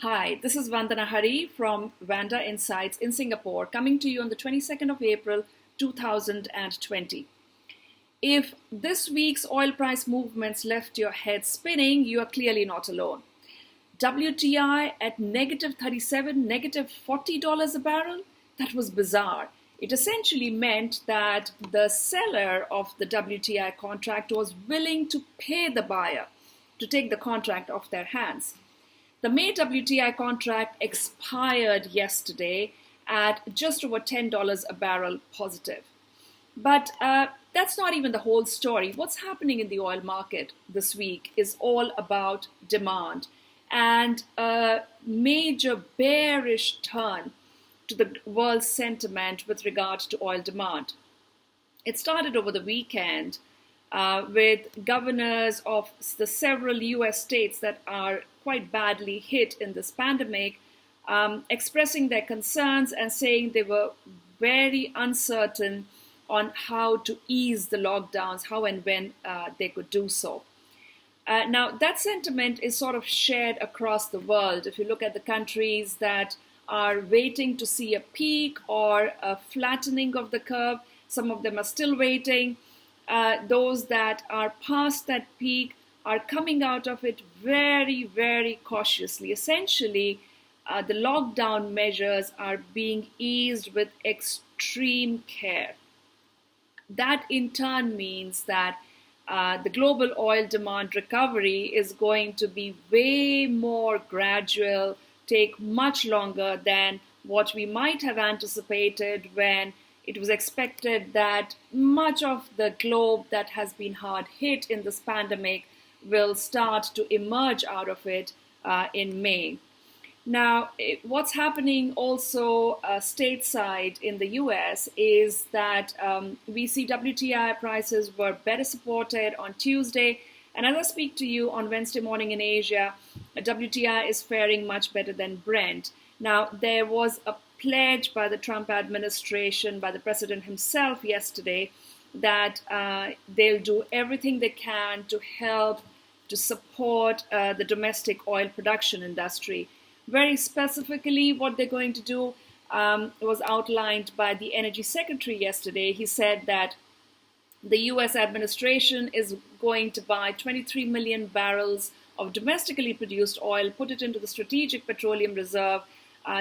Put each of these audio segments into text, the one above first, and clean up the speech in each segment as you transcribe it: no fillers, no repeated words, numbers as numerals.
Hi, this is Vanda from Vanda Insights in Singapore, coming to you on the 22nd of April 2020. If this week's oil price movements left your head spinning, you are clearly not alone. WTI at negative 37, negative $40 a barrel? That was bizarre. It essentially meant that the seller of the WTI contract was willing to pay the buyer to take the contract off their hands. The May WTI contract expired yesterday at just over $10 a barrel positive. But that's not even the whole story. What's happening in the oil market this week is all about demand and a major bearish turn to the world's sentiment with regard to oil demand. It started over the weekend with governors of the several US states that are quite badly hit in this pandemic, expressing their concerns and saying they were very uncertain on how to ease the lockdowns, how and when they could do so. Now, that sentiment is sort of shared across the world. If you look at the countries that are waiting to see a peak or a flattening of the curve, some of them are still waiting. Those that are past that peak are coming out of it very, very cautiously. Essentially, the lockdown measures are being eased with extreme care. That in turn means that the global oil demand recovery is going to be way more gradual, take much longer than what we might have anticipated when it was expected that much of the globe that has been hard hit in this pandemic will start to emerge out of it in May. Now, what's happening also stateside in the US is that we see WTI prices were better supported on Tuesday. And as I speak to you on Wednesday morning in Asia, WTI is faring much better than Brent. Now, there was a pledge by the Trump administration, by the president himself yesterday, that they'll do everything they can to help to support the domestic oil production industry. Very specifically, what they're going to do was outlined by the energy secretary yesterday. He said that the US administration is going to buy 23 million barrels of domestically produced oil, put it into the Strategic Petroleum Reserve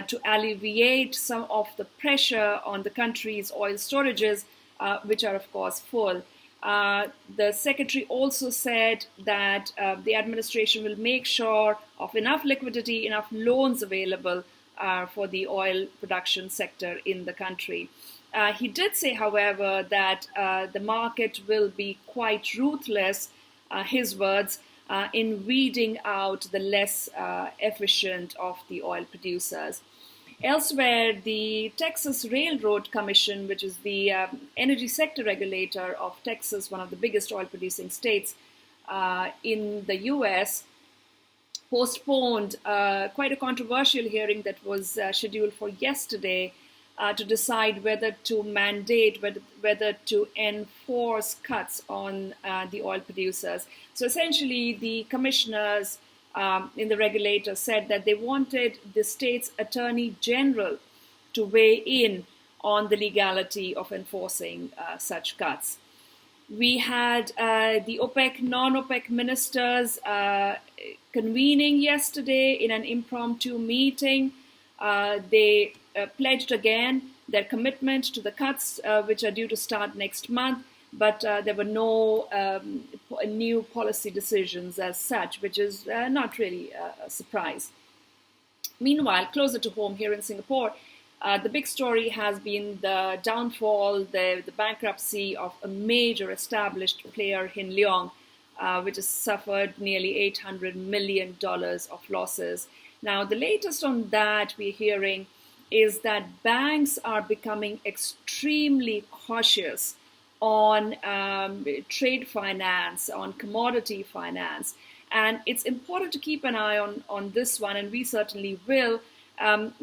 to alleviate some of the pressure on the country's oil storages, which are, of course, full. The secretary also said that the administration will make sure of enough liquidity, enough loans available for the oil production sector in the country. He did say, however, that the market will be quite ruthless, his words, in weeding out the less efficient of the oil producers. Elsewhere, the Texas Railroad Commission, which is the energy sector regulator of Texas, one of the biggest oil producing states in the US, postponed quite a controversial hearing that was scheduled for yesterday to decide whether to mandate, whether to enforce cuts on the oil producers. So essentially, the commissioners in the regulator said that they wanted the state's attorney general to weigh in on the legality of enforcing such cuts. We had the OPEC, non-OPEC ministers convening yesterday in an impromptu meeting. They pledged again their commitment to the cuts, which are due to start next month. But there were no new policy decisions as such, which is not really a surprise. Meanwhile, closer to home here in Singapore, the big story has been the downfall, the bankruptcy of a major established player, Hin Leong, which has suffered nearly $800 million of losses. Now, the latest on that we're hearing is that banks are becoming extremely cautious on trade finance, on commodity finance. And it's important to keep an eye on this one, and we certainly will,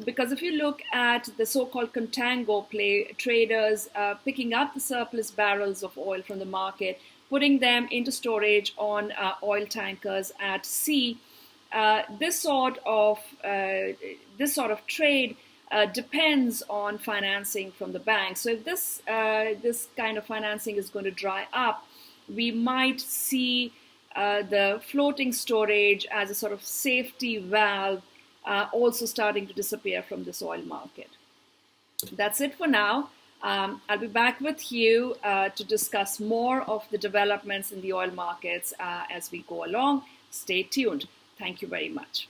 because if you look at the so-called contango traders picking up the surplus barrels of oil from the market, putting them into storage on oil tankers at sea, this sort of trade depends on financing from the bank. So if this kind of financing is going to dry up, we might see the floating storage as a sort of safety valve also starting to disappear from this oil market. That's it for now. I'll be back with you to discuss more of the developments in the oil markets as we go along. Stay tuned. Thank you very much.